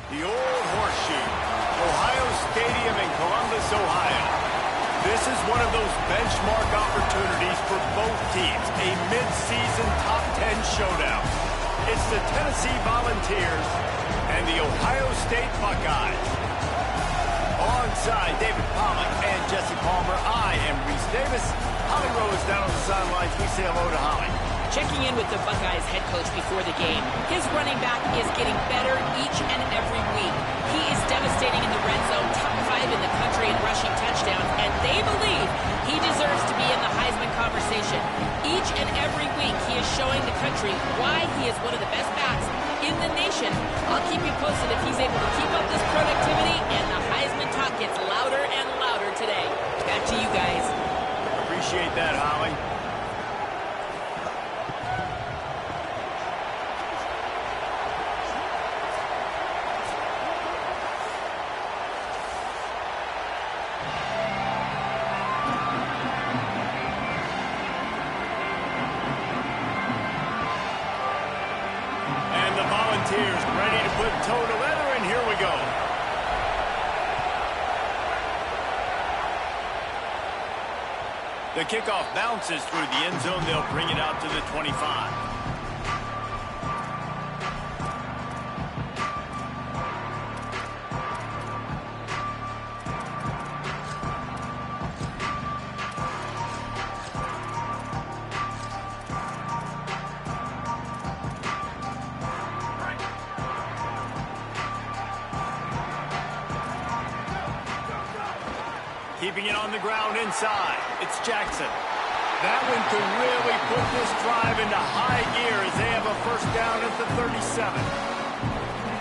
The old horseshoe, Ohio Stadium in Columbus, Ohio. This is one of those benchmark opportunities for both teams, a mid-season top 10 showdown. It's the Tennessee Volunteers and the Ohio State Buckeyes. Alongside David Pollack and Jesse Palmer, I am Reese Davis. Holly Rowe is down on the sidelines. We say hello to Holly. Checking in with the Buckeyes head coach before the game. His running back is getting better each and every week. He is devastating in the red zone, top 5 in the country in rushing touchdowns, and they believe he deserves to be in the Heisman conversation. Each and every week he is showing the country why he is one of the best backs in the nation. I'll keep you posted if he's able to keep up this productivity, and the Heisman talk gets louder and louder today. Back to you guys. Appreciate that, Holly. Volunteers ready to put toe to leather, and here we go. The kickoff bounces through the end zone. They'll bring it out to the 25. Keeping it on the ground inside. It's Jackson. That one could really put this drive into high gear as they have a first down at the 37.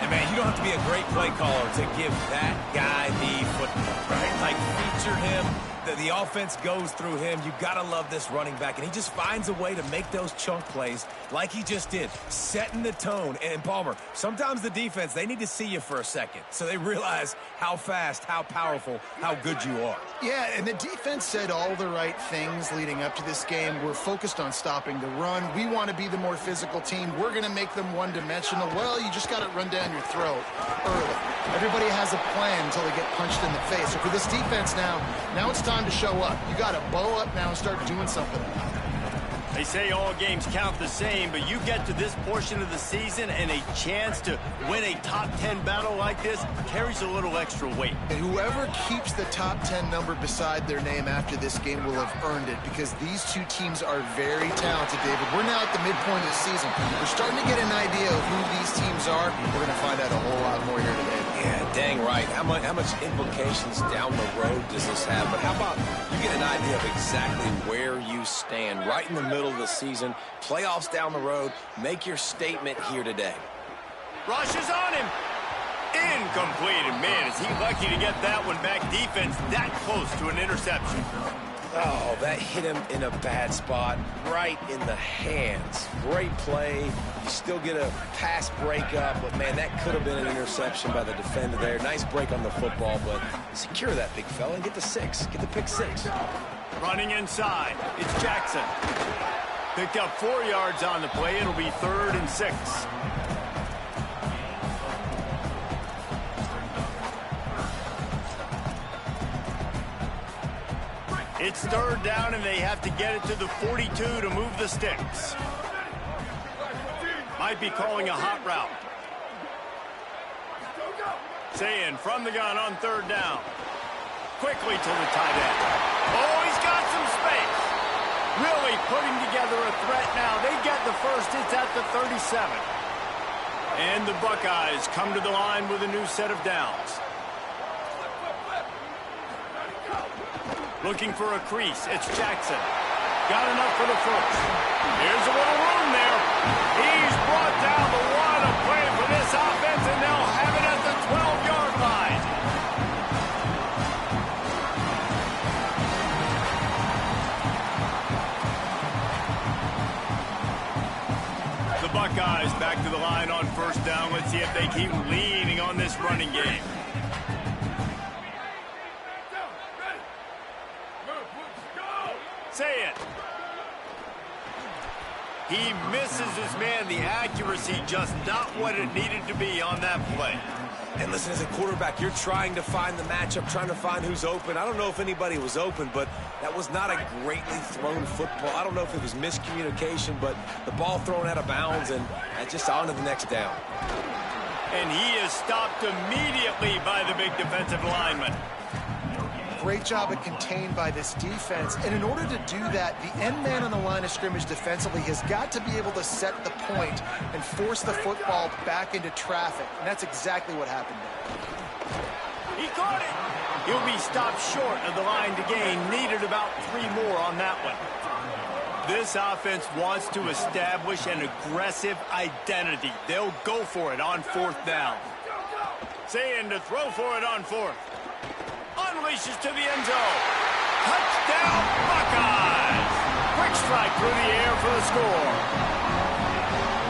And, man, you don't have to be a great play caller to give that guy the football, right? Like, feature him. The offense goes through him. You got to love this running back. And he just finds a way to make those chunk plays like he just did, setting the tone. And, Palmer, sometimes the defense, they need to see you for a second so they realize how fast, how powerful, how good you are. Yeah, and the defense said all the right things leading up to this game. We're focused on stopping the run. We want to be the more physical team. We're going to make them one-dimensional. Well, you just got it run down your throat early. Everybody has a plan until they get punched in the face. So for this defense now it's time to show up. You got to bow up now and start doing something. They say all games count the same, but you get to this portion of the season and a chance to win a top 10 battle like this carries a little extra weight. And whoever keeps the top 10 number beside their name after this game will have earned it, because these two teams are very talented, David. We're now at the midpoint of the season. We're starting to get an idea of who these teams are. We're going to find out a whole lot more here today. Yeah, dang right. How much implications down the road does this have? But how about you get an idea of exactly where you stand right in the middle of the season, playoffs down the road, make your statement here today. Rushes on him. Incomplete. And man, is he lucky to get that one back. Defense that close to an interception. Oh, that hit him in a bad spot, right in the hands. Great play. You still get a pass breakup, but man, that could have been an interception by the defender there. Nice break on the football, but secure that big fella and get the 6. Get the pick 6. Running inside, it's Jackson. Picked up 4 yards on the play. It'll be 3rd and 6. It's 3rd down, and they have to get it to the 42 to move the sticks. Might be calling a hot route. Sayin from the gun on 3rd down. Quickly to the tight end. Oh, he's got some space. Really putting together a threat now. They get the first. It's at the 37. And the Buckeyes come to the line with a new set of downs. Looking for a crease. It's Jackson. Got enough for the first. Here's a little room there. He's brought down the one. A play for this offense, and they'll have it at the 12-yard line. The Buckeyes back to the line on 1st down. Let's see if they keep leaning on this running game. Say it. He misses his man. The accuracy just not what it needed to be on that play. And listen, as a quarterback, you're trying to find the matchup, trying to find who's open. I don't know if anybody was open, but that was not a greatly thrown football. I don't know if it was miscommunication, but the ball thrown out of bounds and just on to the next down. And he is stopped immediately by the big defensive lineman. Great job of contained by this defense. And in order to do that, the end man on the line of scrimmage defensively has got to be able to set the point and force the football back into traffic. And that's exactly what happened there. He caught it. He'll be stopped short of the line to gain. Needed about 3 more on that one. This offense wants to establish an aggressive identity. They'll go for it on 4th down. Saying to throw for it on 4th. Unleashes to the end zone. Touchdown, Buckeyes! Quick strike through the air for the score.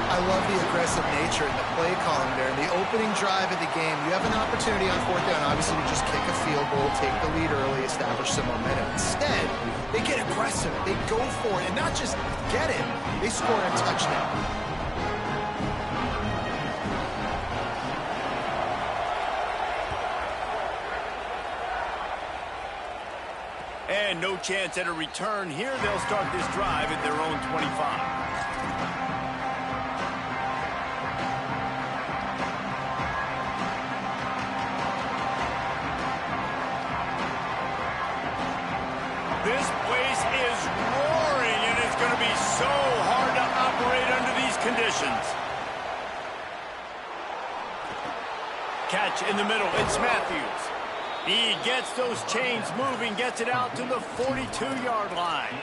I love the aggressive nature and the play calling there. In the opening drive of the game, you have an opportunity on 4th down, obviously, to just kick a field goal, take the lead early, establish some momentum. Instead, they get aggressive. They go for it, and not just get it. They score a touchdown. And no chance at a return here. They'll start this drive at their own 25. This place is roaring, and it's going to be so hard to operate under these conditions. Catch in the middle. It's Matthews. He gets those chains moving, gets it out to the 42-yard line.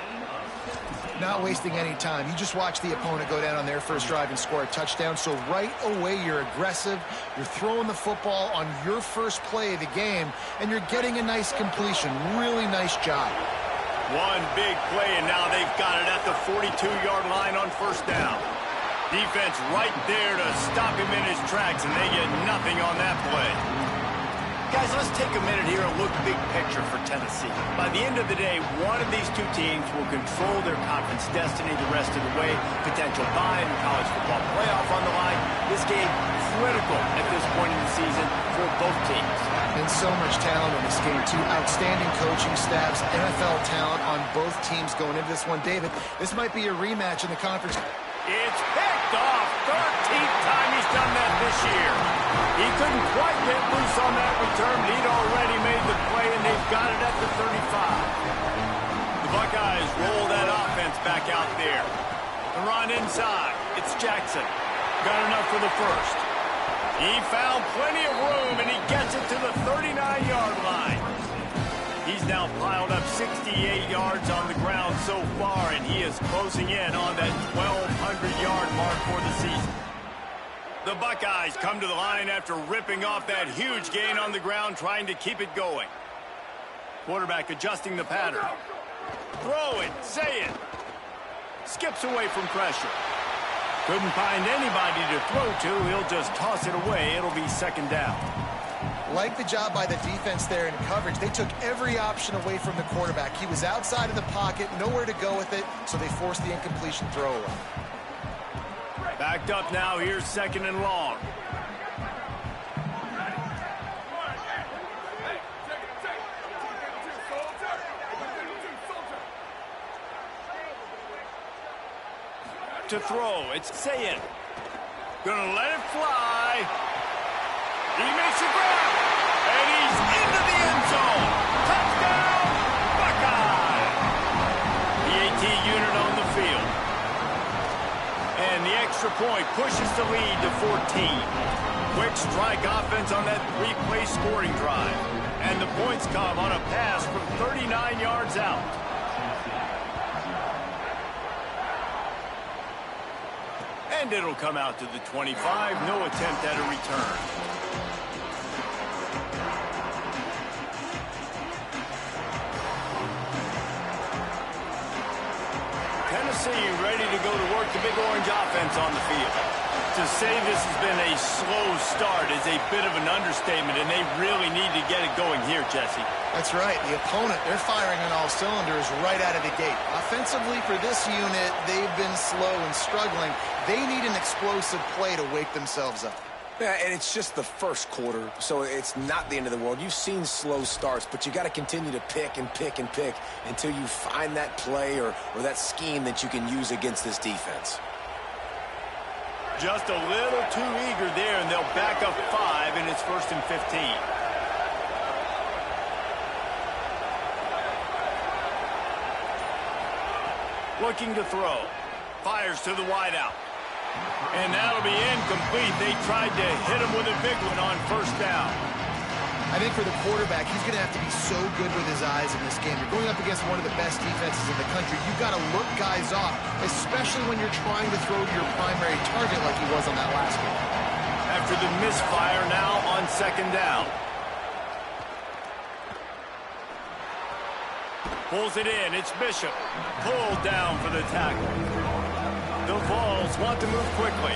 Not wasting any time. You just watch the opponent go down on their first drive and score a touchdown. So right away, you're aggressive. You're throwing the football on your first play of the game, and you're getting a nice completion. Really nice job. One big play, and now they've got it at the 42-yard line on 1st down. Defense right there to stop him in his tracks, and they get nothing on that play. Guys, let's take a minute here and look big picture for Tennessee. By the end of the day, one of these two teams will control their conference destiny the rest of the way. Potential bye in the college football playoff on the line. This game critical at this point in the season for both teams. And so much talent in this game, too. Outstanding coaching staffs, NFL talent on both teams going into this one. David, this might be a rematch in the conference. It's picked off. 13th time he's done that this year. He couldn't quite get loose on that return. He'd already made the play, and they've got it at the 35. The Buckeyes roll that offense back out there. The run inside. It's Jackson. Got enough for the first. He found plenty of room, and he gets it to the 39-yard line. He's now piled up 68 yards on the ground so far, and he is closing in on that 1,200-yard mark for the season. The Buckeyes come to the line after ripping off that huge gain on the ground, trying to keep it going. Quarterback adjusting the pattern. Throw it, say it. Skips away from pressure. Couldn't find anybody to throw to. He'll just toss it away. It'll be 2nd down. Like the job by the defense there in coverage. They took every option away from the quarterback. He was outside of the pocket, nowhere to go with it, so they forced the incompletion throwaway. Backed up now. Here's 2nd and long. To throw, it's Sayin. Gonna let it fly. He makes a grab, and he's into the end zone. Touchdown, Buckeye! The AT unit on the field. And the extra point pushes the lead to 14. Quick strike offense on that 3-play scoring drive. And the points come on a pass from 39 yards out. And it'll come out to the 25. No attempt at a return. Tennessee ready to go to work the Big Orange offense on the field. To say this has been a slow start is a bit of an understatement, and they really need to get it going here, Jesse. That's right. The opponent, they're firing on all cylinders right out of the gate. Offensively, for this unit, they've been slow and struggling. They need an explosive play to wake themselves up. Yeah, and it's just the first quarter, so it's not the end of the world. You've seen slow starts, but you got to continue to pick and pick and pick until you find that play or that scheme that you can use against this defense. Just a little too eager there, and they'll back up 5, and it's 1st and 15. Looking to throw. Fires to the wideout. And that'll be incomplete. They tried to hit him with a big one on 1st down. I think for the quarterback, he's going to have to be so good with his eyes in this game. You're going up against one of the best defenses in the country. You've got to look guys off, especially when you're trying to throw to your primary target like he was on that last game. After the misfire now on 2nd down. Pulls it in. It's Bishop. Pulled down for the tackle. The Vols want to move quickly.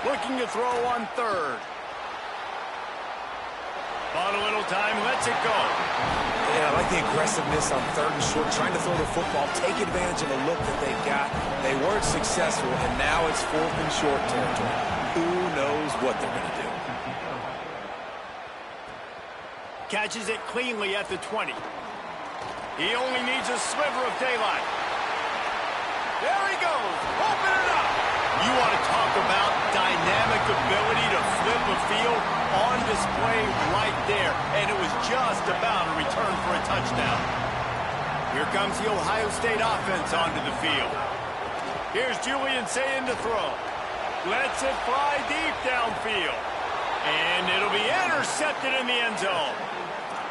Looking to throw on 3rd. Bought a little time, lets it go. Yeah, I like the aggressiveness on 3rd and short, trying to throw the football, take advantage of the look that they've got. They weren't successful, and now it's 4th and short territory. Who knows what they're going to do? Catches it cleanly at the 20. He only needs a sliver of daylight. There he goes. Open it up. You want to talk about dynamic ability to flip a field on display right there. And it was just about a return for a touchdown. Here comes the Ohio State offense onto the field. Here's Julian saying to throw. Lets it fly deep downfield. And it'll be intercepted in the end zone.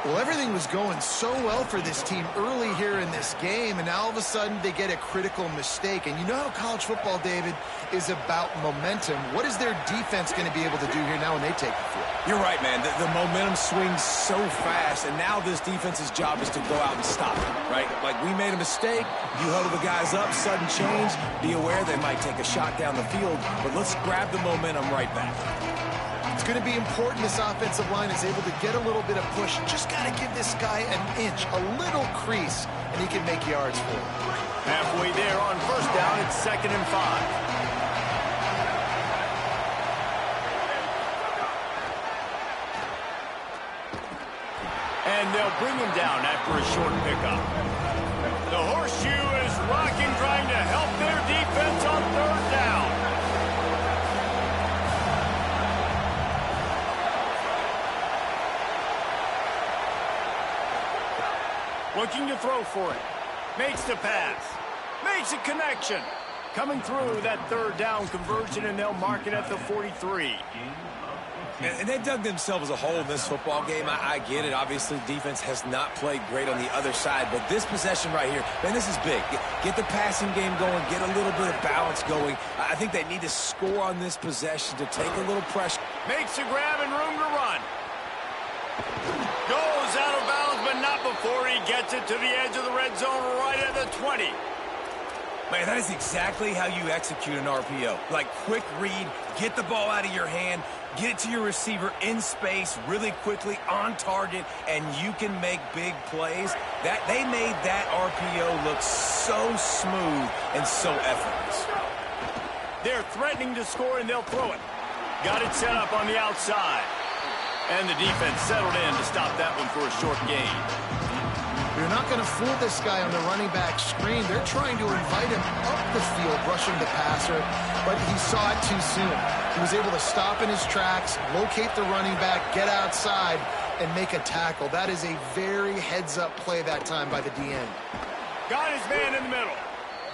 Well, everything was going so well for this team early here in this game, and now all of a sudden they get a critical mistake. And you know how college football, David, is about momentum. What is their defense going to be able to do here now when they take the field? You're right, man. The momentum swings so fast, and now this defense's job is to go out and stop it, right? Like, we made a mistake. You huddle the guys up, sudden change. Be aware they might take a shot down the field, but let's grab the momentum right back. It's going to be important this offensive line is able to get a little bit of push. Just got to give this guy an inch, a little crease, and he can make yards for it. Halfway there on 1st down, it's 2nd and 5. And they'll bring him down after a short pickup. The horseshoe is rocking, trying to help their defense on 3rd down. Looking to throw for it. Makes the pass. Makes a connection. Coming through that 3rd down conversion, and they'll mark it at the 43. And they dug themselves a hole in this football game. I get it. Obviously, defense has not played great on the other side. But this possession right here, man, this is big. Get the passing game going. Get a little bit of balance going. I think they need to score on this possession to take a little pressure. Makes a grab and room to run. Goes out of bounds, but not before he gets it to the edge of the red zone right at the 20. Man, that is exactly how you execute an RPO. Like, quick read, get the ball out of your hand, get it to your receiver in space really quickly on target, and you can make big plays. They made that RPO look so smooth and so effortless. They're threatening to score, and they'll throw it. Got it set up on the outside. And the defense settled in to stop that one for a short gain. You're not going to fool this guy on the running back screen. They're trying to invite him up the field, rushing the passer, but he saw it too soon. He was able to stop in his tracks, locate the running back, get outside, and make a tackle. That is a very heads-up play that time by the DN. Got his man in the middle.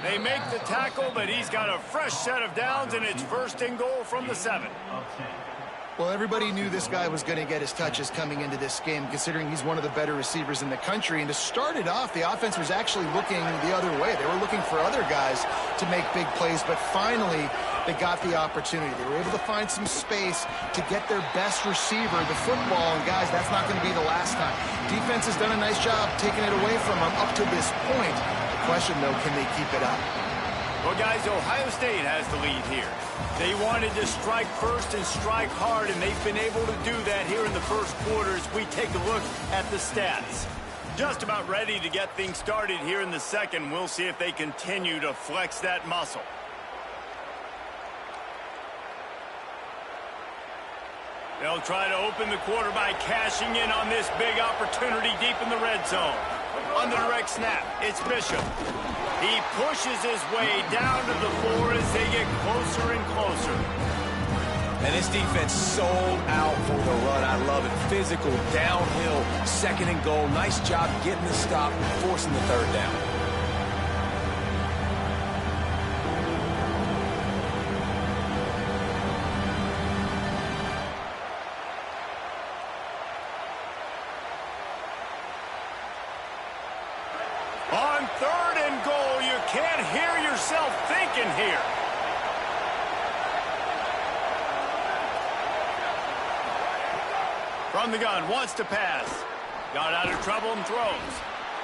They make the tackle, but he's got a fresh set of downs, and it's 1st and goal from the 7. Well, everybody knew this guy was going to get his touches coming into this game, considering he's one of the better receivers in the country. And to start it off, the offense was actually looking the other way. They were looking for other guys to make big plays, but finally they got the opportunity. They were able to find some space to get their best receiver the football. And, guys, that's not going to be the last time. Defense has done a nice job taking it away from them up to this point. The question, though, can they keep it up? Well, guys, Ohio State has the lead here. They wanted to strike first and strike hard, and they've been able to do that here in the first quarter as we take a look at the stats. Just about ready to get things started here in the second. We'll see if they continue to flex that muscle. They'll try to open the quarter by cashing in on this big opportunity deep in the red zone. On the direct snap, it's Bishop. He pushes his way down to the floor as they get closer and closer. And this defense sold out for the run. I love it. Physical, downhill, second and goal. Nice job getting the stop, forcing the third down. On third and goal, you can't hear yourself thinking here. From the gun, wants to pass. Got out of trouble and throws.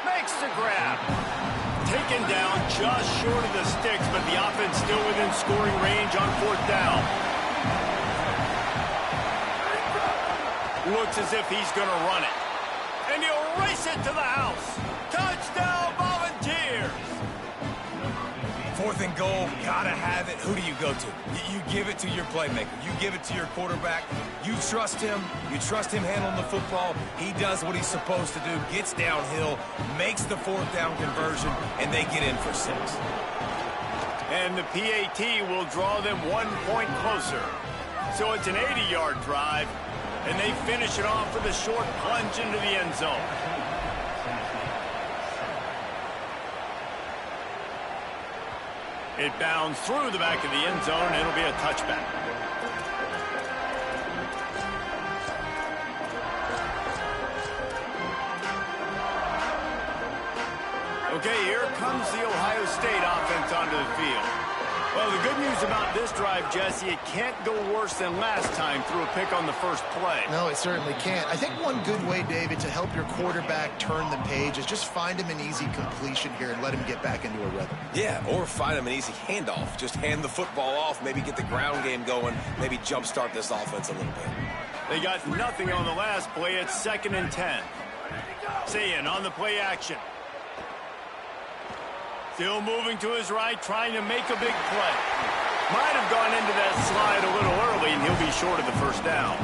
Makes the grab. Taken down just short of the sticks, but the offense still within scoring range on fourth down. Looks as if he's going to run it. And he'll race it to the house. Touchdown, Volunteers! Fourth and goal, gotta have it. Who do you go to? You give it to your playmaker. You give it to your quarterback. You trust him. You trust him handling the football. He does what he's supposed to do, gets downhill, makes the fourth down conversion, and they get in for 6. And the PAT will draw them 1 point closer. So it's an 80-yard drive, and they finish it off with a short plunge into the end zone. It bounds through the back of the end zone, and it'll be a touchback. Okay, here comes the Ohio State offense onto the field. Well, the good news about this drive, Jesse, it can't go worse than last time through a pick on the first play. No, it certainly can't. I think one good way, David, to help your quarterback turn the page is just find him an easy completion here and let him get back into a rhythm. Yeah, or find him an easy handoff. Just hand the football off, maybe get the ground game going, maybe jumpstart this offense a little bit. They got nothing on the last play. It's 2nd and 10. Sayin on the play action. Still moving to his right, trying to make a big play. Might have gone into that slide a little early, and he'll be short of the first down.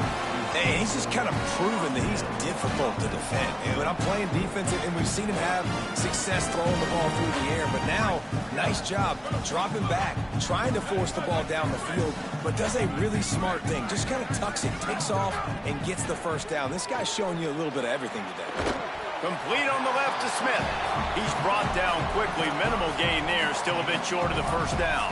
Hey, he's just kind of proven that he's difficult to defend. And when I'm playing defense, and we've seen him have success throwing the ball through the air, but now, nice job dropping back, trying to force the ball down the field, but does a really smart thing. Just kind of tucks it, takes off, and gets the first down. This guy's showing you a little bit of everything today. Complete on the left to Smith. He's brought down quickly. Minimal gain there. Still a bit short of the first down.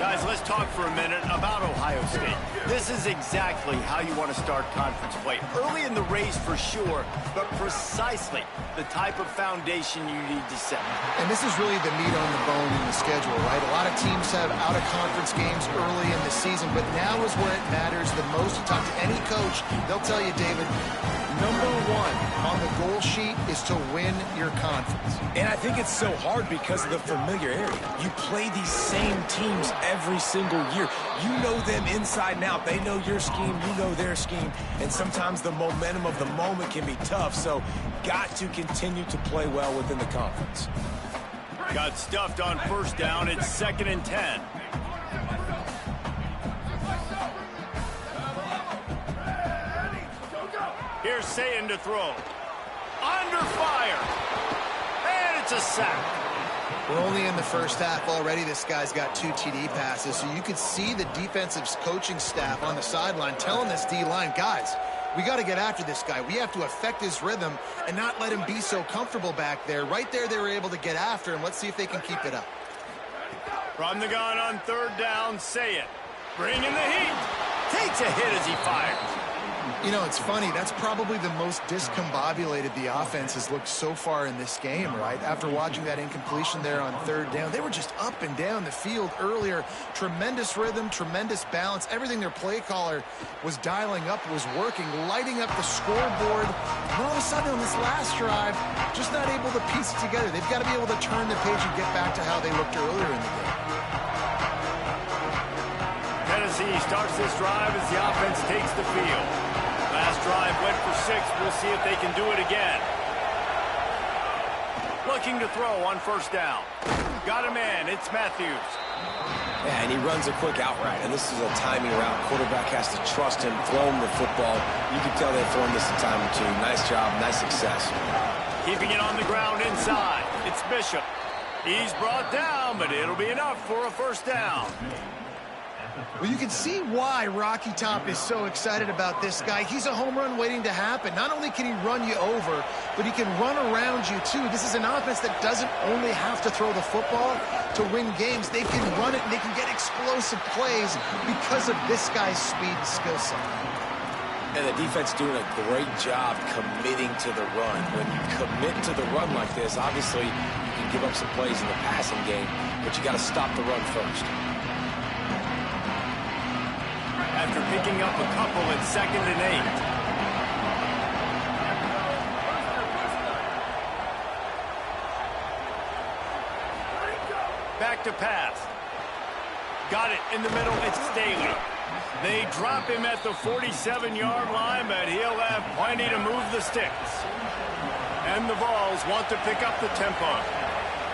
Guys, let's talk for a minute about Ohio State. This is exactly how you want to start conference play. Early in the race for sure, but precisely the type of foundation you need to set. And this is really the meat on the bone in the schedule, right? A lot of teams have out-of-conference games early in the season, but now is where it matters the most. You talk to any coach, they'll tell you, David, number 1 on the goal sheet is to win your conference. And I think it's so hard because of the familiarity. You play these same teams every single year. You know them inside and out. They know your scheme, you know their scheme, and sometimes the momentum of the moment can be tough, so got to continue to play well within the conference. Got stuffed on first down. It's 2nd and 10. Here's Sayin to throw. Under fire. And it's a sack. We're only in the first half already. This guy's got 2 TD passes, so you could see the defensive coaching staff on the sideline telling this D-line, guys, we got to get after this guy. We have to affect his rhythm and not let him be so comfortable back there. Right there, they were able to get after him. Let's see if they can keep it up. From the gun on third down, Sayin. Bringing the heat. Takes a hit as he fires. You know, it's funny. That's probably the most discombobulated the offense has looked so far in this game, right? After watching that incompletion there on third down, they were just up and down the field earlier. Tremendous rhythm, tremendous balance. Everything their play caller was dialing up was working, lighting up the scoreboard. And all of a sudden on this last drive, just not able to piece it together. They've got to be able to turn the page and get back to how they looked earlier in the game. Tennessee starts this drive as the offense takes the field. Last drive went for 6. We'll see if they can do it again. Looking to throw on first down. Got a man. It's Matthews. Yeah, and he runs a quick out route, and this is a timing route. Quarterback has to trust him, throw him the football. You can tell they've thrown this a time or two. Nice job, nice success. Keeping it on the ground inside. It's Bishop. He's brought down, but it'll be enough for a first down. Well, you can see why Rocky Top is so excited about this guy. He's a home run waiting to happen. Not only can he run you over, but he can run around you, too. This is an offense that doesn't only have to throw the football to win games. They can run it, and they can get explosive plays because of this guy's speed and skill set. And the defense doing a great job committing to the run. When you commit to the run like this, obviously you can give up some plays in the passing game, but you got to stop the run first. After picking up a couple at 2nd and 8. Back to pass. Got it in the middle. It's Staley. They drop him at the 47-yard line, but he'll have plenty to move the sticks. And the Vols want to pick up the tempo.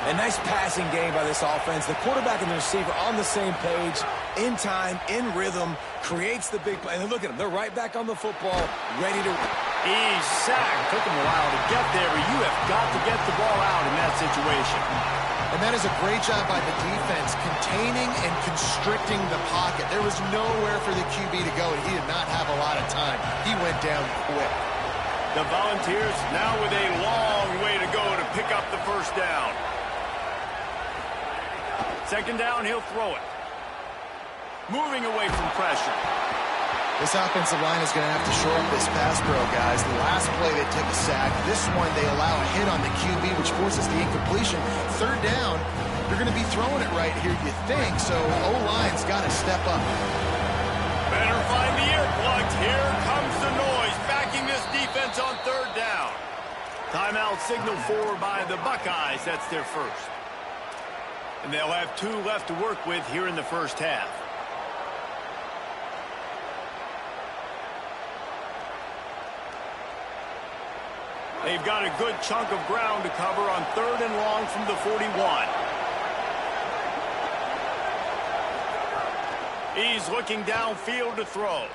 A nice passing game by this offense. The quarterback and the receiver on the same page, in time, in rhythm, creates the big play. And look at them. They're right back on the football, ready to... He's sacked. Took him a while to get there, but you have got to get the ball out in that situation. And that is a great job by the defense, containing and constricting the pocket. There was nowhere for the QB to go, and he did not have a lot of time. He went down quick. The Volunteers now with a long way to go to pick up the first down. 2nd down, he'll throw it. Moving away from pressure. This offensive line is going to have to shore up this pass pro, guys. The last play they took a sack. This one they allow a hit on the QB, which forces the incompletion. 3rd down, they're going to be throwing it right here, you think. So O-line's got to step up. Better find the earplugs. Here comes the noise, backing this defense on 3rd down. Timeout signal forward by the Buckeyes. That's their first. And they'll have 2 left to work with here in the first half. They've got a good chunk of ground to cover on 3rd and long from the 41. He's looking downfield to throw.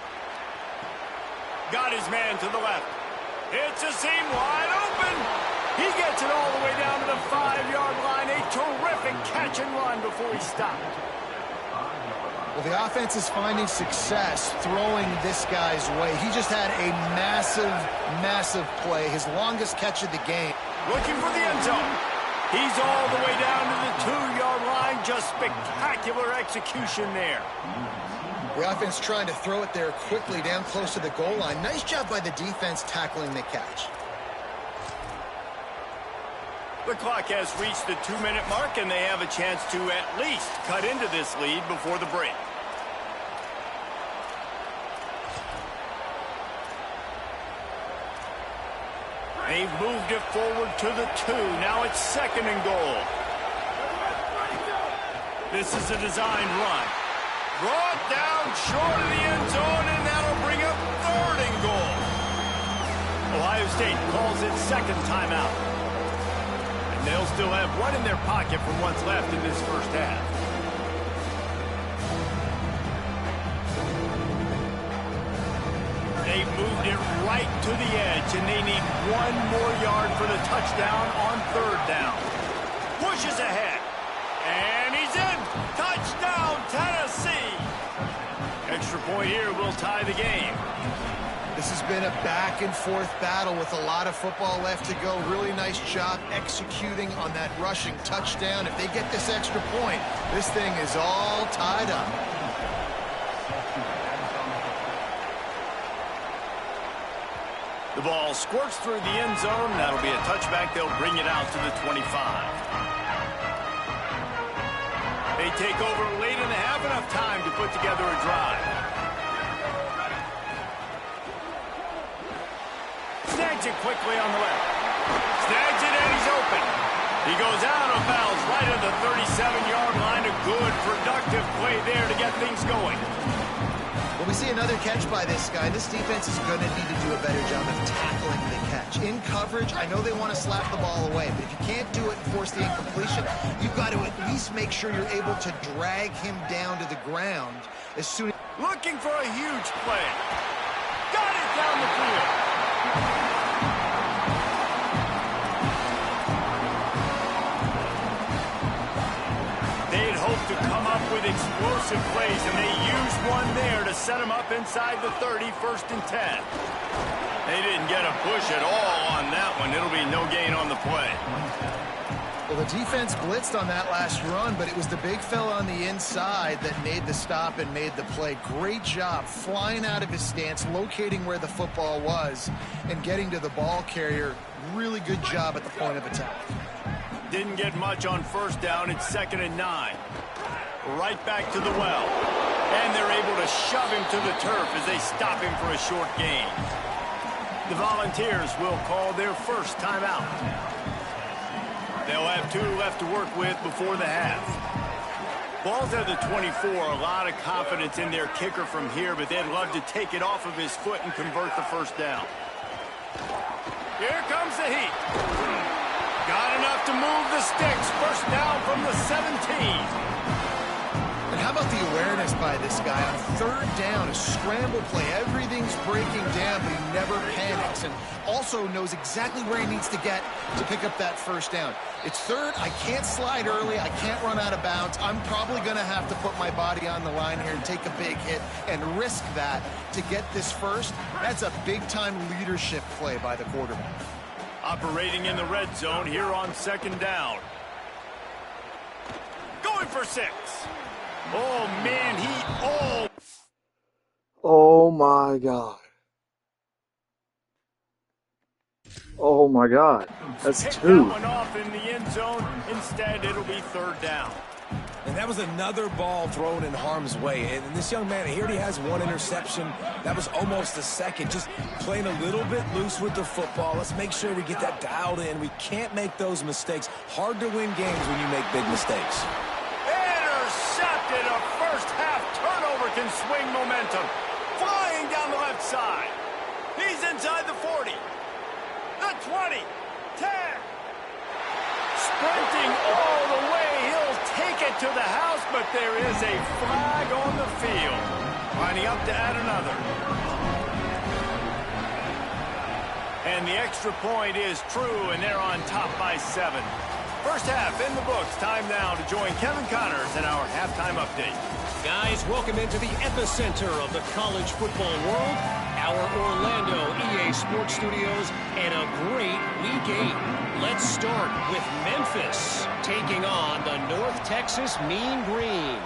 Got his man to the left. It's a seam wide open. He gets it all the way down to the 5-yard line. A terrific catch and run before he stopped. Well, the offense is finding success throwing this guy's way. He just had a massive, massive play. His longest catch of the game. Looking for the end zone. He's all the way down to the 2-yard line. Just spectacular execution there. The offense trying to throw it there quickly down close to the goal line. Nice job by the defense tackling the catch. The clock has reached the 2-minute mark, and they have a chance to at least cut into this lead before the break. They've moved it forward to the 2. Now it's 2nd and goal. This is a designed run. Brought down short of the end zone, and that'll bring up 3rd and goal. Ohio State calls it 2nd timeout. And they'll still have one in their pocket from what's left in this first half. They've moved it right to the edge, and they need 1 more yard for the touchdown on 3rd down. Pushes ahead, and he's in. Touchdown, Tennessee. Extra point here will tie the game. This has been a back-and-forth battle with a lot of football left to go. Really nice job executing on that rushing touchdown. If they get this extra point, this thing is all tied up. The ball squirts through the end zone. That'll be a touchback. They'll bring it out to the 25. They take over late in the half, enough time to put together a drive. Snags it quickly on the left. Snags it and he's open. He goes out of bounds right at the 37-yard line. A good, productive play there to get things going. When we see another catch by this guy, this defense is going to need to do a better job of tackling the catch. In coverage, I know they want to slap the ball away, but if you can't do it and force the incompletion, you've got to at least make sure you're able to drag him down to the ground as soon as... Looking for a huge play. Got it down the field. To come up with explosive plays, and they used one there to set them up inside the 30, 1st and 10. They didn't get a push at all on that one. It'll be no gain on the play. Well, the defense blitzed on that last run, but it was the big fella on the inside that made the stop and made the play. Great job flying out of his stance, locating where the football was, and getting to the ball carrier. Really good job at the point of attack. Didn't get much on 1st down. It's 2nd and 9. Right back to the well. And they're able to shove him to the turf as they stop him for a short gain. The Volunteers will call their first timeout. They'll have 2 left to work with before the half. Ball's at the 24. A lot of confidence in their kicker from here, but they'd love to take it off of his foot and convert the 1st down. Here comes the heat. Got enough to move the sticks. 1st down from the 17. And how about the awareness by this guy on 3rd down, a scramble play. Everything's breaking down, but he never panics, and also knows exactly where he needs to get to pick up that 1st down. It's 3rd. I can't slide early. I can't run out of bounds. I'm probably going to have to put my body on the line here and take a big hit and risk that to get this 1st. That's a big-time leadership play by the quarterback. Operating in the red zone here on 2nd down. Going for 6. Oh, man, Oh, my God. Oh, my God. That's 2. That one off in the end zone. Instead, it'll be 3rd down. And that was another ball thrown in harm's way. And this young man, he already has 1 interception. That was almost a 2nd. Just playing a little bit loose with the football. Let's make sure we get that dialed in. We can't make those mistakes. Hard to win games when you make big mistakes. Intercepted. A 1st half turnover can swing momentum. Flying down the left side. He's inside the 40. The 20. 10. Sprinting all the way. He'll take it to the house, but there is a flag on the field. Lining up to add another. And the extra point is true, and they're on top by 7. 1st half in the books. Time now to join Kevin Connors in our halftime update. Guys, welcome into the epicenter of the college football world, our Orlando EA Sports Studios, and a great Week 8. Let's start with Memphis taking on the North Texas Mean Green.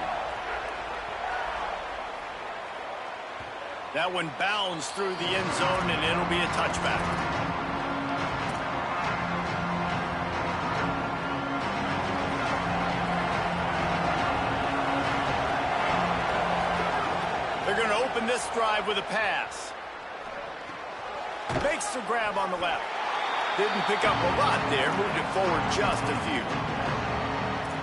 That one bounds through the end zone, and it'll be a touchback. They're going to open this drive with a pass. Makes the grab on the left. Didn't pick up a lot there. Moved it forward just a few.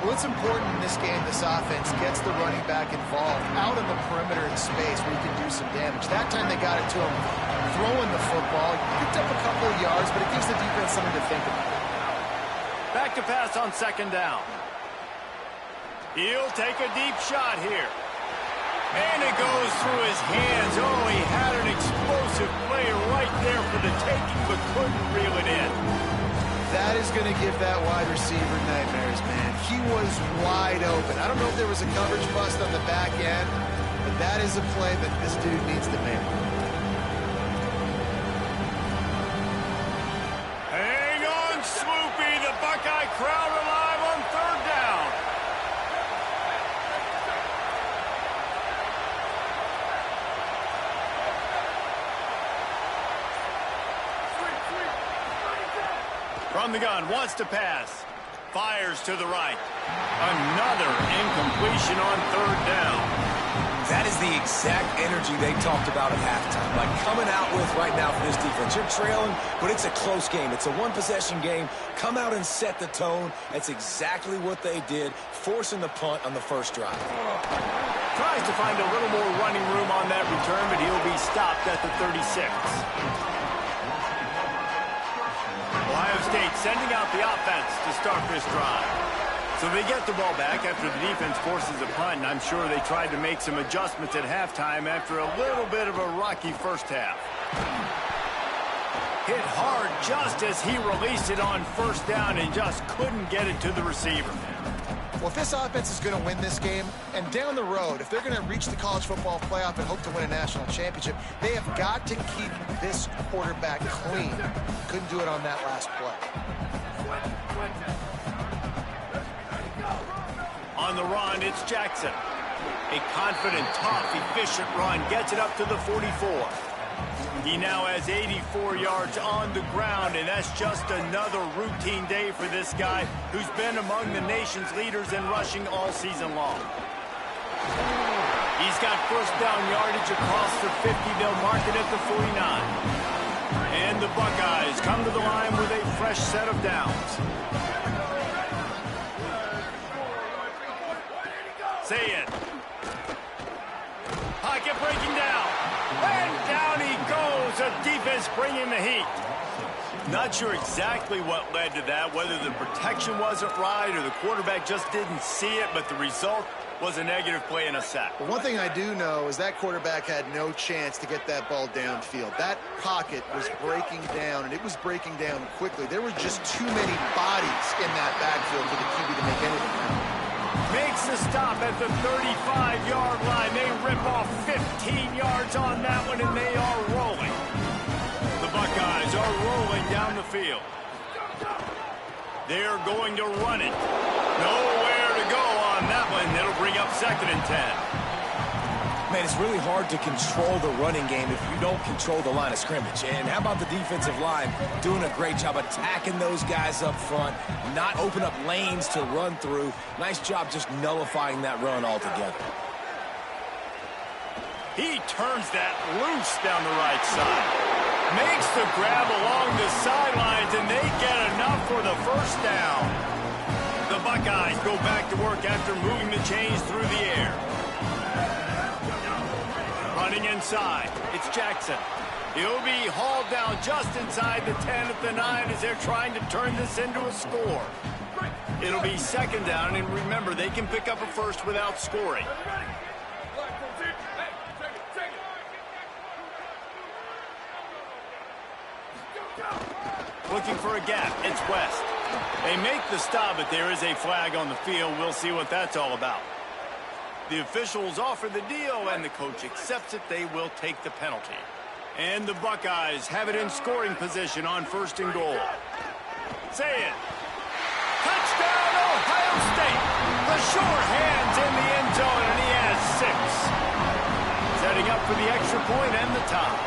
Well, it's important in this game this offense gets the running back involved out on the perimeter in space where you can do some damage. That time they got it to him throwing the football. Picked up a couple of yards, but it gives the defense something to think about. Back to pass on 2nd down. He'll take a deep shot here. And it goes through his hands. Oh, he had an explosive play right there for the taking, but couldn't reel it in. That is going to give that wide receiver nightmares, man. He was wide open. I don't know if there was a coverage bust on the back end, but that is a play that this dude needs to make. Hang on, Swoopy. The Buckeye crowd alive on 3rd down. From the gun, wants to pass. Fires to the right. Another incompletion on third down. That is the exact energy they talked about at halftime. Like coming out with right now for this defense. You're trailing, but it's a close game. It's a one-possession game. Come out and set the tone. That's exactly what they did, forcing the punt on the first drive. Tries to find a little more running room on that return, but he'll be stopped at the 36. Ohio State sending out the offense to start this drive. So they get the ball back after the defense forces a punt, and I'm sure they tried to make some adjustments at halftime after a little bit of a rocky first half. Hit hard just as he released it on first down and just couldn't get it to the receiver. Well, if this offense is going to win this game, and down the road, if they're going to reach the college football playoff and hope to win a national championship, they have got to keep this quarterback clean. Couldn't do it on that last play. On the run, it's Jackson. A confident, tough, efficient run gets it up to the 44. He now has 84 yards on the ground, and that's just another routine day for this guy who's been among the nation's leaders in rushing all season long. He's got first down yardage across the 50. They'll mark it at the 49. And the Buckeyes come to the line with a fresh set of downs. Say it. Pocket breaking down. And down he goes. The defense bringing the heat. Not sure exactly what led to that, whether the protection wasn't right or the quarterback just didn't see it, but the result was a negative play and a sack. But one thing I do know is that quarterback had no chance to get that ball downfield. That pocket was breaking down, and it was breaking down quickly. There were just too many bodies in that backfield for the QB to make anything happen. Makes the stop at the 35-yard line. They rip off 15 yards on that one, and they are rolling. The Buckeyes are rolling down the field. They're going to run it. Nowhere to go on that one. It'll bring up 2nd and 10. Man, it's really hard to control the running game if you don't control the line of scrimmage. And how about the defensive line doing a great job attacking those guys up front, not open up lanes to run through. Nice job just nullifying that run altogether. He turns that loose down the right side. Makes the grab along the sidelines, and they get enough for the first down. The Buckeyes go back to work after moving the chains through the air. Running inside, it's Jackson. He'll be hauled down just inside the 10 at the 9 as they're trying to turn this into a score. It'll be 2nd down, and remember, they can pick up a first without scoring. Looking for a gap, it's West. They make the stop, but there is a flag on the field. We'll see what that's all about. The officials offer the deal, and the coach accepts it. They will take the penalty. And the Buckeyes have it in scoring position on 1st and goal. Say it. Touchdown, Ohio State. The short hands in the end zone, and he has 6. Setting up for the extra point and the tie.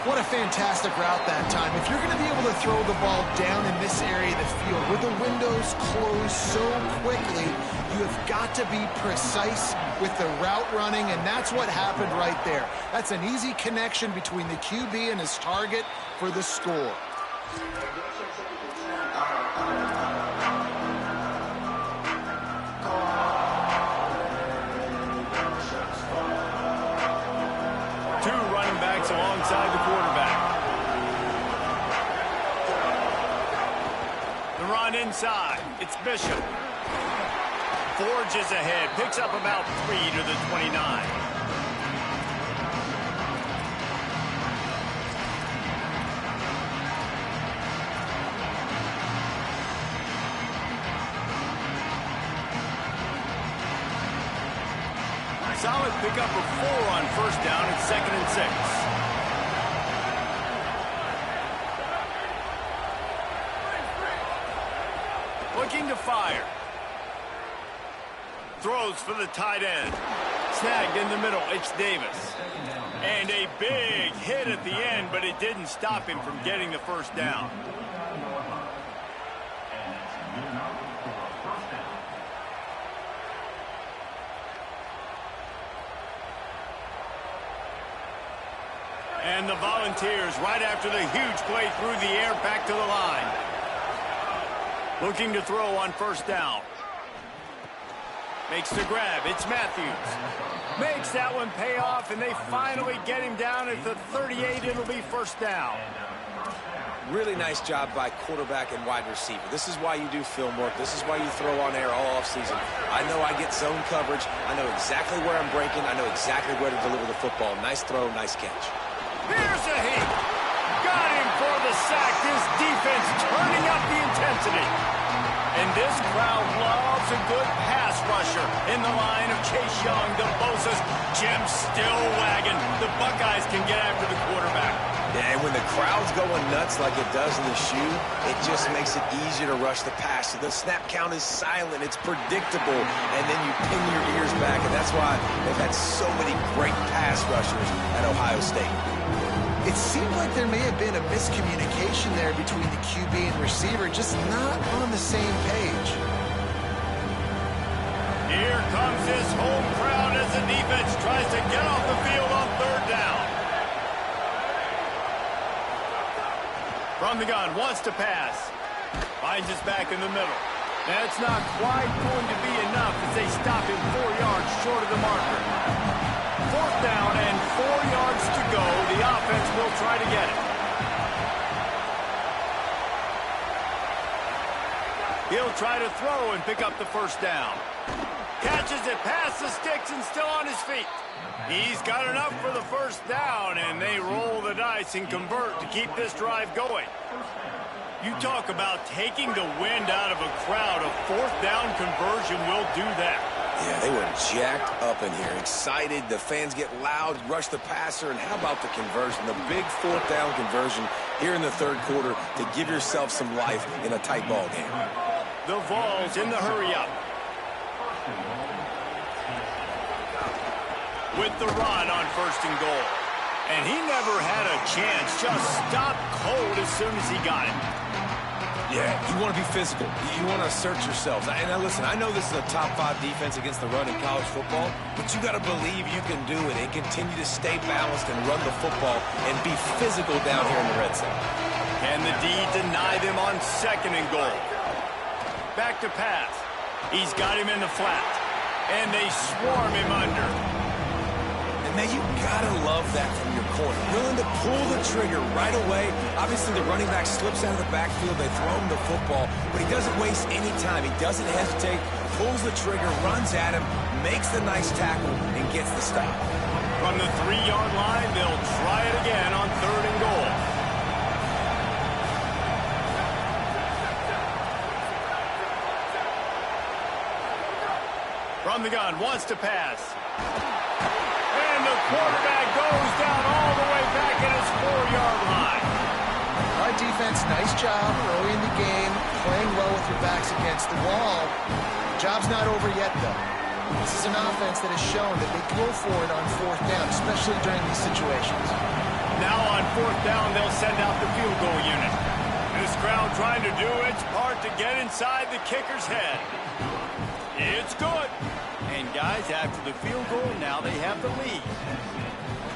What a fantastic route that time. If you're going to be able to throw the ball down in this area of the field where the windows close so quickly, you have got to be precise with the route running, and that's what happened right there. That's an easy connection between the QB and his target for the score. Alongside the quarterback. The run inside. It's Bishop. Forges ahead. Picks up about 3 to the 29. Solid pickup of 4 on 1st down at 2nd and 6. Looking to fire. Throws for the tight end. Snagged in the middle. It's Davis. And a big hit at the end, but it didn't stop him from getting the first down. And the Volunteers right after the huge play through the air back to the line. Looking to throw on first down. Makes the grab. It's Matthews. Makes that one pay off, and they finally get him down at the 38. It'll be first down. Really nice job by quarterback and wide receiver. This is why you do film work. This is why you throw on air all offseason. I know I get zone coverage. I know exactly where I'm breaking. I know exactly where to deliver the football. Nice throw, nice catch. Here's a hit. Got him for the sack. This defense turning up the intensity. And this crowd loves a good pass rusher in the line of Chase Young, the Bosa's. Jim still wagging. The Buckeyes can get after the quarterback. Yeah, and when the crowd's going nuts like it does in the shoe, it just makes it easier to rush the pass. So the snap count is silent. It's predictable. And then you pin your ears back, and that's why they've had so many great pass rushers at Ohio State. It seemed like there may have been a miscommunication there between the QB and receiver, just not on the same page. Here comes his home crowd as the defense tries to get off the field on third down. From the gun, wants to pass. Finds his back in the middle. That's not quite going to be enough as they stop him 4 yards short of the marker. Fourth down and 4 yards to go. The offense will try to get it. He'll try to throw and pick up the first down. Catches it past the sticks and still on his feet. He's got enough for the first down, and they roll the dice and convert to keep this drive going. You talk about taking the wind out of a crowd. A fourth down conversion will do that. Yeah, they were jacked up in here, excited. The fans get loud, rush the passer, and how about the conversion? The big fourth down conversion here in the third quarter to give yourself some life in a tight ball game. The Vols in the hurry up. With the run on first and goal. And he never had a chance, just stopped cold as soon as he got it. Yeah, you want to be physical. You want to assert yourselves. And now listen, I know this is a top 5 defense against the run in college football, but you got to believe you can do it and continue to stay balanced and run the football and be physical down here in the red zone. Can the D deny them on second and goal? Back to pass. He's got him in the flat. And they swarm him under. And man, you gotta love that from your corner. Willing to pull the trigger right away. Obviously, the running back slips out of the backfield. They throw him the football, but he doesn't waste any time. He doesn't hesitate, pulls the trigger, runs at him, makes the nice tackle, and gets the stop. From the 3-yard line, they'll try it again on third and goal. From the gun, wants to pass. And the quarterback goes down all the way back at his 4-yard line. All right, defense, nice job early in the game, playing well with your backs against the wall. Job's not over yet, though. This is an offense that has shown that they go for it on fourth down, especially during these situations. Now on fourth down, they'll send out the field goal unit. This crowd trying to do its part to get inside the kicker's head. It's good. And guys, after the field goal, now they have the lead.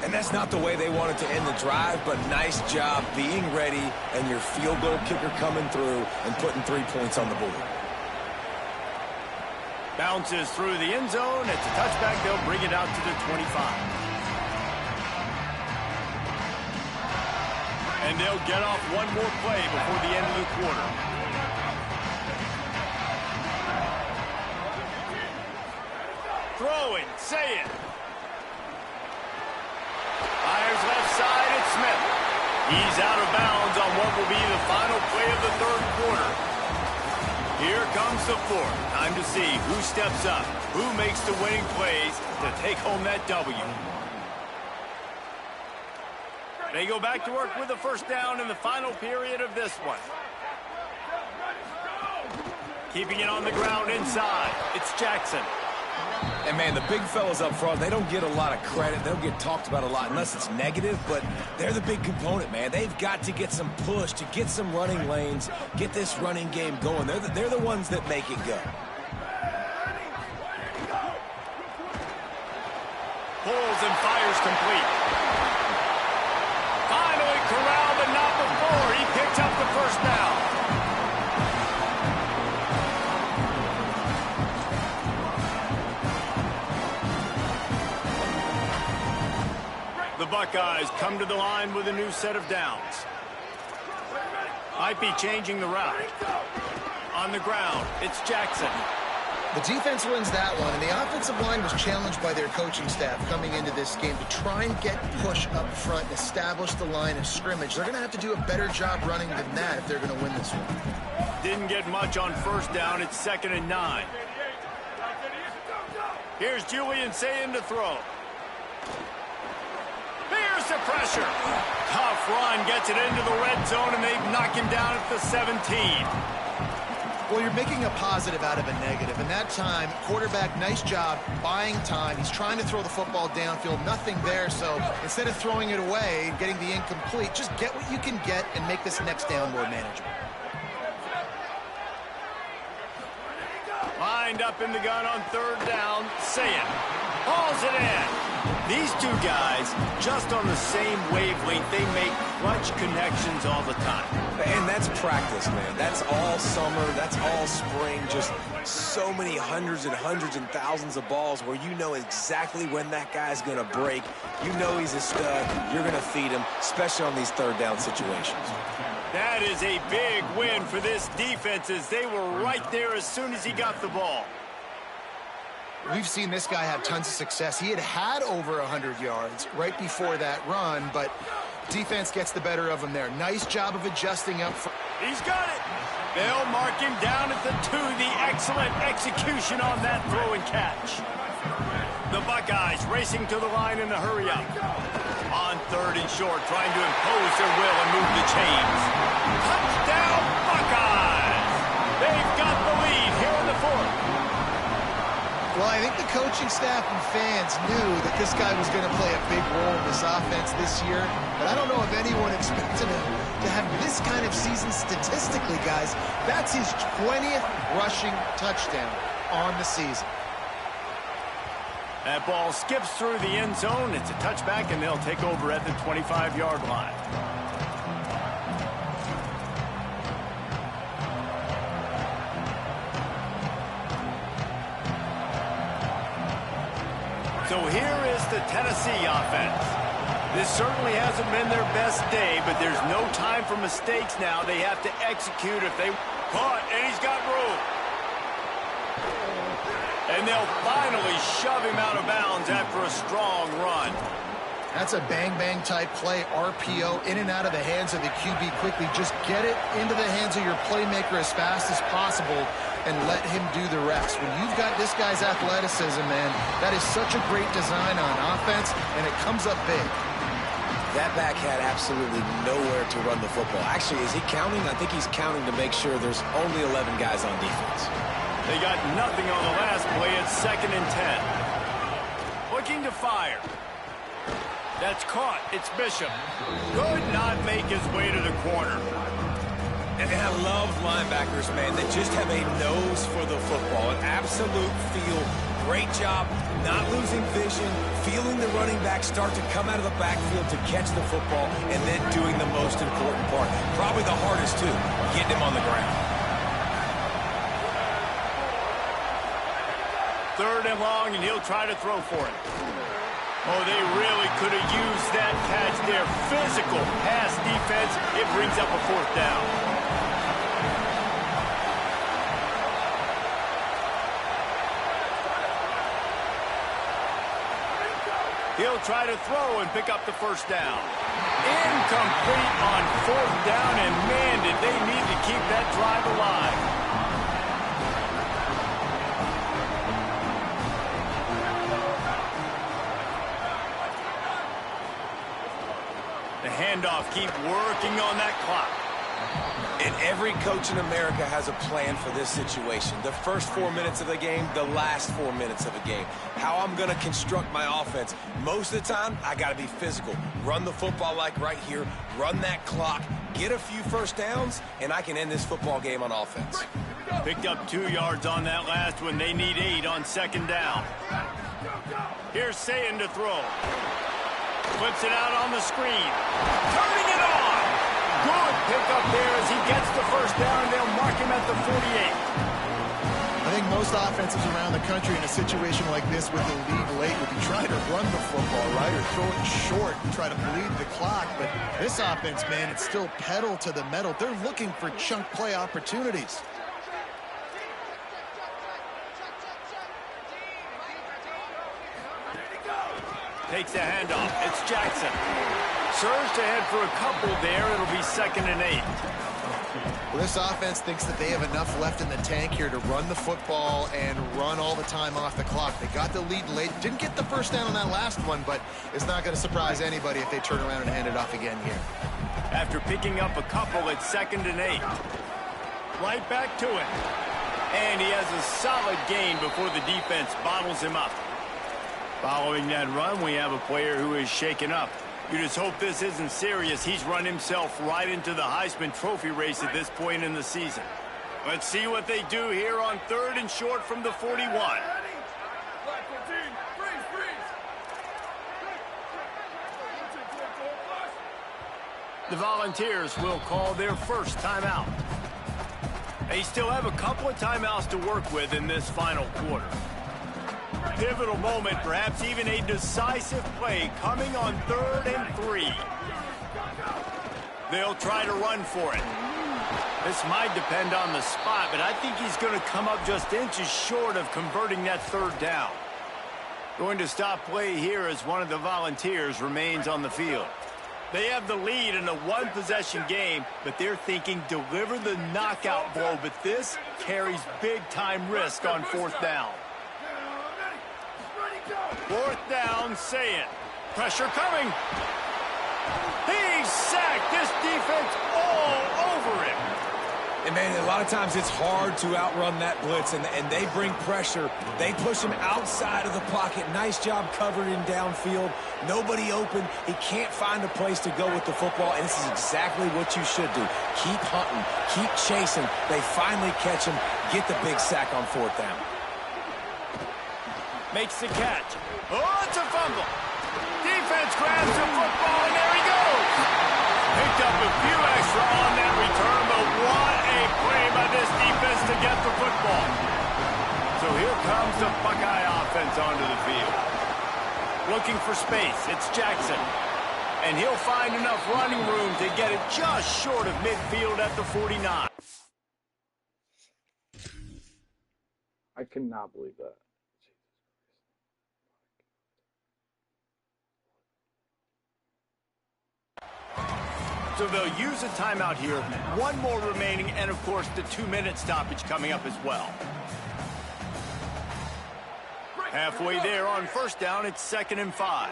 And that's not the way they wanted to end the drive, but nice job being ready and your field goal kicker coming through and putting 3 points on the board. Bounces through the end zone. It's a touchback. They'll bring it out to the 25. And they'll get off one more play before the end of the quarter. Throwing, say it. Fires left side, it's Smith. He's out of bounds on what will be the final play of the third quarter. Here comes the fourth. Time to see who steps up, who makes the winning plays to take home that W. They go back to work with the first down in the final period of this one. Keeping it on the ground inside. It's Jackson. And, man, the big fellas up front, they don't get a lot of credit. They don't get talked about a lot unless it's negative, but they're the big component, man. They've got to get some push, to get some running lanes, get this running game going. They're the ones that make it go. Pulls and fires complete. Buckeyes come to the line with a new set of downs. Might be changing the route. On the ground, it's Jackson. The defense wins that one, and the offensive line was challenged by their coaching staff coming into this game to try and get push up front and establish the line of scrimmage. They're going to have to do a better job running than that if they're going to win this one. Didn't get much on first down. It's 2nd and 9. Here's Julian Sayin to throw. Here's the pressure. Tough run, gets it into the red zone, and they knock him down at the 17. Well, you're making a positive out of a negative. And that time, quarterback, nice job buying time. He's trying to throw the football downfield. Nothing there, so instead of throwing it away and getting the incomplete, just get what you can get and make this next down more manageable. Lined up in the gun on 3rd down. Sayin hauls it in. These two guys, just on the same wavelength, they make clutch connections all the time. And that's practice, man. That's all summer. That's all spring. Just so many hundreds and hundreds and thousands of balls where you know exactly when that guy's going to break. You know he's a stud. You're going to feed him, especially on these 3rd down situations. That is a big win for this defense as they were right there as soon as he got the ball. We've seen this guy have tons of success. He had over 100 yards right before that run, but defense gets the better of him there. Nice job of adjusting up front. He's got it. They'll mark him down at the 2. The excellent execution on that throw and catch. The Buckeyes racing to the line in a hurry up. On 3rd and short, trying to impose their will and move the chains. Touchdown, Buckeyes! They've got the lead here in the 4th. Well, I think the coaching staff and fans knew that this guy was going to play a big role in this offense this year, but I don't know if anyone expected him to have this kind of season statistically, guys. That's his 20th rushing touchdown on the season. That ball skips through the end zone. It's a touchback, and they'll take over at the 25-yard line. So here is the Tennessee offense. This certainly hasn't been their best day, but there's no time for mistakes now. They have to execute if they caught, and he's got room. And they'll finally shove him out of bounds after a strong run. That's a bang-bang type play, RPO, in and out of the hands of the QB quickly. Just get it into the hands of your playmaker as fast as possible and let him do the rest. When you've got this guy's athleticism, man, that is such a great design on offense, and it comes up big. That back had absolutely nowhere to run the football. Actually, is he counting? I think he's counting to make sure there's only 11 guys on defense. They got nothing on the last play. It's 2nd and 10. Looking to fire. That's caught. It's Bishop. Could not make his way to the corner. And I love linebackers, man, that just have a nose for the football, an absolute feel. Great job not losing vision, feeling the running back start to come out of the backfield to catch the football, and then doing the most important part. Probably the hardest, too, getting him on the ground. 3rd and long, and he'll try to throw for it. Oh, they really could have used that catch there. Physical pass defense. It brings up a 4th down. He'll try to throw and pick up the 1st down. Incomplete on 4th down, and man, did they need to keep that drive alive. The handoff, keep working on that clock. And every coach in America has a plan for this situation. The first 4 minutes of the game, the last 4 minutes of the game. How I'm going to construct my offense. Most of the time, I got to be physical. Run the football like right here. Run that clock. Get a few 1st downs, and I can end this football game on offense. Picked up 2 yards on that last one. They need 8 on 2nd down. Here's Sayin to throw. Flips it out on the screen. Turning it on. Good pick up there as he gets the 1st down. They'll mark him at the 48. I think most Most offenses around the country in a situation like this with the lead late would be trying to run the football, right, or throw it short and try to bleed the clock. But this offense, man, it's still pedal to the metal. They're looking for chunk play opportunities. Takes a handoff. It's Jackson. Surged ahead for a couple there. It'll be 2nd and 8. Well, this offense thinks that they have enough left in the tank here to run the football and run all the time off the clock. They got the lead late. Didn't get the first down on that last one, but it's not going to surprise anybody if they turn around and hand it off again here. After picking up a couple, it's 2nd and 8. Right back to it. And he has a solid gain before the defense bottles him up. Following that run, we have a player who is shaken up. You just hope this isn't serious. He's run himself right into the Heisman Trophy race at this point in the season. Let's see what they do here on 3rd and short from the 41. The Volunteers will call their first timeout. They still have a couple of timeouts to work with in this final quarter. Pivotal moment, perhaps even a decisive play coming on 3rd and 3. They'll try to run for it. This might depend on the spot, but I think he's going to come up just inches short of converting that 3rd down. Going to stop play here as one of the Volunteers remains on the field. They have the lead in a one-possession game, but they're thinking deliver the knockout blow, but this carries big-time risk on 4th down. 4th down, say it. Pressure coming. He's sacked. This defense all over him. And, man, a lot of times it's hard to outrun that blitz, and they bring pressure. They push him outside of the pocket. Nice job covering downfield. Nobody open. He can't find a place to go with the football, and this is exactly what you should do. Keep hunting. Keep chasing. They finally catch him. Get the big sack on 4th down. Makes the catch. Oh, it's a fumble. Defense grabs the football, and there he goes. Picked up a few extra on that return, but what a play by this defense to get the football. So here comes the Buckeye offense onto the field. Looking for space. It's Jackson. And he'll find enough running room to get it just short of midfield at the 49. I cannot believe that. So they'll use a timeout here. One more remaining, and, of course, the 2-minute stoppage coming up as well. Halfway there on 1st down, it's 2nd and 5.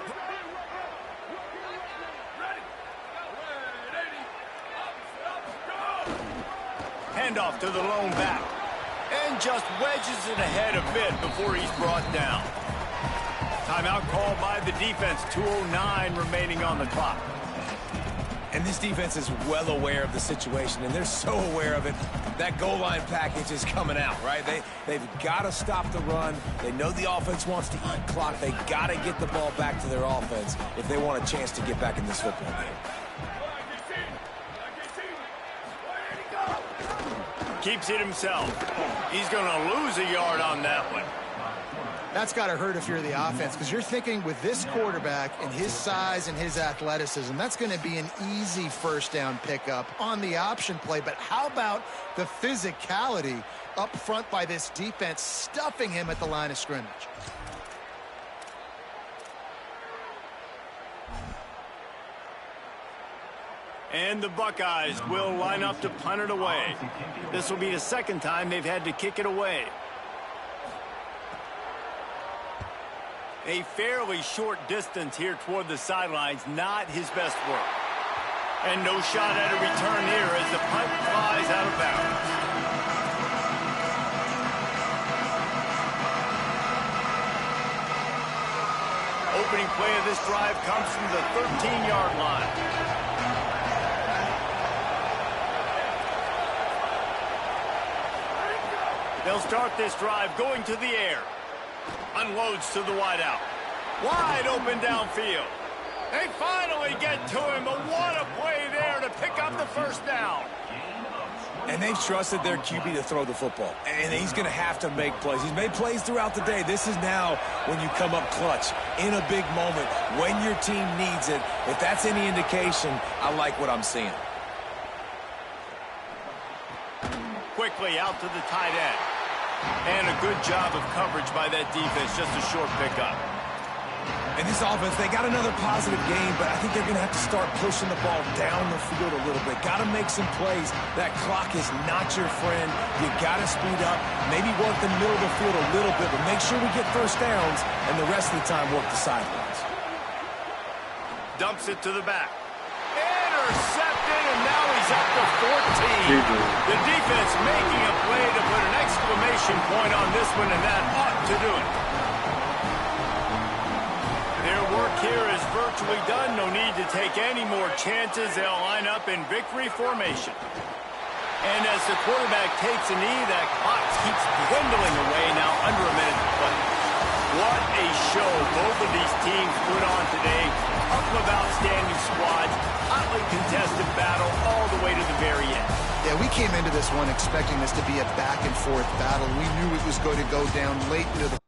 Handoff to the lone back. And just wedges it ahead a bit before he's brought down. Timeout called by the defense. 2:09 remaining on the clock. And this defense is well aware of the situation, and they're so aware of it. That goal line package is coming out, right? They've got to stop the run. They know the offense wants to eat clock. They got to get the ball back to their offense if they want a chance to get back in this football game. Keeps it himself. He's going to lose a yard on that one. That's got to hurt if you're the offense, because you're thinking with this quarterback and his size and his athleticism, that's going to be an easy 1st down pickup on the option play. But how about the physicality up front by this defense, stuffing him at the line of scrimmage? And the Buckeyes will line up to punt it away. This will be the 2nd time they've had to kick it away. A fairly short distance here toward the sidelines, not his best work. And no shot at a return here as the punt flies out of bounds. Opening play of this drive comes from the 13-yard line. They'll start this drive going to the air. Unloads to the wideout. Wide open downfield. They finally get to him, but what a play there to pick up the 1st down. And they've trusted their QB to throw the football. And he's going to have to make plays. He's made plays throughout the day. This is now when you come up clutch in a big moment when your team needs it. If that's any indication, I like what I'm seeing. Quickly out to the tight end. And a good job of coverage by that defense. Just a short pickup. And this offense, they got another positive game, but I think they're going to have to start pushing the ball down the field a little bit. Got to make some plays. That clock is not your friend. You got to speed up, maybe work the middle of the field a little bit, but make sure we get first downs, and the rest of the time work the sidelines. Dumps it to the back. Intercepted, and now he's up to 14. The defense making a play to put an exclamation point on this one, and that ought to do it. Their work here is virtually done. No need to take any more chances. They'll line up in victory formation. And as the quarterback takes a knee, that clock keeps dwindling away. Now under a minute to play. What a show both of these teams put on today. A couple of outstanding squads. Hotly contested battle all the way to the very end. Yeah, we came into this one expecting this to be a back-and-forth battle. We knew it was going to go down late into the